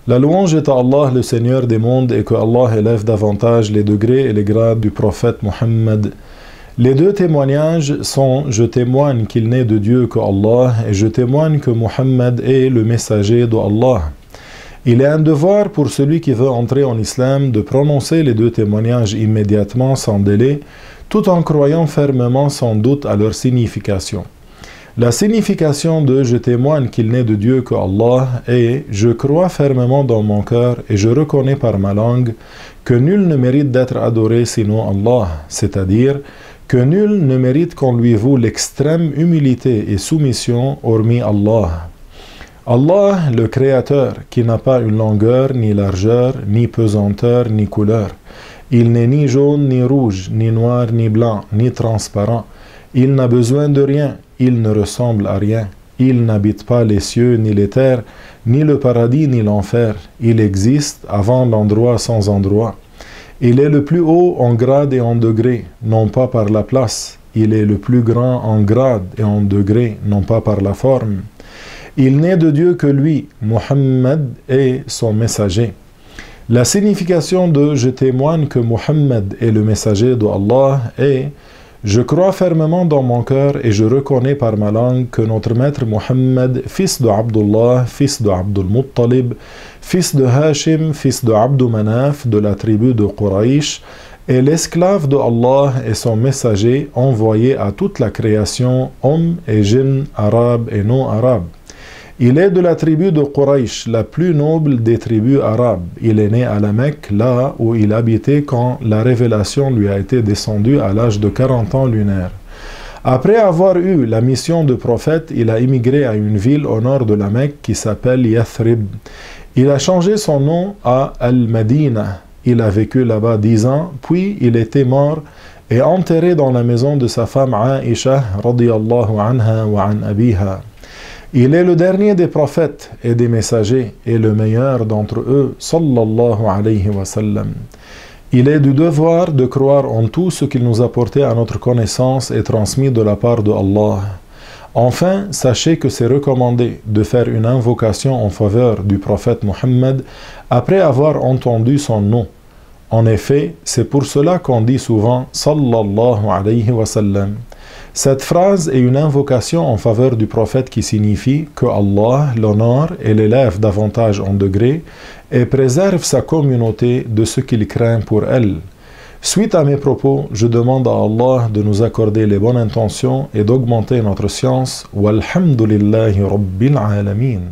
La louange est à Allah, le Seigneur des mondes, et que Allah élève davantage les degrés et les grades du prophète Muhammad. Les deux témoignages sont « Je témoigne qu'il n'est de Dieu que Allah » et « Je témoigne que Muhammad est le messager d'Allah ». Il est un devoir pour celui qui veut entrer en islam de prononcer les deux témoignages immédiatement sans délai, tout en croyant fermement sans doute à leur signification. La signification de « Je témoigne qu'il n'est de Dieu que Allah » est « Je crois fermement dans mon cœur et je reconnais par ma langue que nul ne mérite d'être adoré sinon Allah », c'est-à-dire que nul ne mérite qu'on lui voue l'extrême humilité et soumission hormis Allah. Allah, le Créateur, qui n'a pas une longueur, ni largeur, ni pesanteur, ni couleur. Il n'est ni jaune, ni rouge, ni noir, ni blanc, ni transparent. Il n'a besoin de rien, il ne ressemble à rien. Il n'habite pas les cieux, ni les terres, ni le paradis, ni l'enfer. Il existe avant l'endroit sans endroit. Il est le plus haut en grade et en degré, non pas par la place. Il est le plus grand en grade et en degré, non pas par la forme. Il n'est de Dieu que lui, Muhammad, est son messager. La signification de « Je témoigne que Muhammad est le messager d'Allah » est « Je crois fermement dans mon cœur et je reconnais par ma langue que notre maître Muhammad, fils de Abdullah, fils de Abdul Muttalib, fils de Hashim, fils de Abdou Manaf, de la tribu de Quraysh, est l'esclave de Allah et son messager envoyé à toute la création, hommes et djinns, arabes et non-arabes. Il est de la tribu de Quraysh, la plus noble des tribus arabes. Il est né à la Mecque, là où il habitait quand la révélation lui a été descendue à l'âge de 40 ans lunaire. Après avoir eu la mission de prophète, il a immigré à une ville au nord de la Mecque qui s'appelle Yathrib. Il a changé son nom à Al-Madina. Il a vécu là-bas 10 ans, puis il était mort et enterré dans la maison de sa femme Aïcha, radiyallahu anha wa an abiha. Il est le dernier des prophètes et des messagers et le meilleur d'entre eux, sallallahu alayhi wa sallam. Il est du devoir de croire en tout ce qu'il nous a porté à notre connaissance et transmis de la part de Allah. Enfin, sachez que c'est recommandé de faire une invocation en faveur du prophète Muhammad après avoir entendu son nom. En effet, c'est pour cela qu'on dit souvent sallallahu alayhi wa sallam. Cette phrase est une invocation en faveur du prophète qui signifie que Allah l'honore et l'élève davantage en degré et préserve sa communauté de ce qu'il craint pour elle. Suite à mes propos, je demande à Allah de nous accorder les bonnes intentions et d'augmenter notre science. Walhamdulillahi Rabbil Alamin.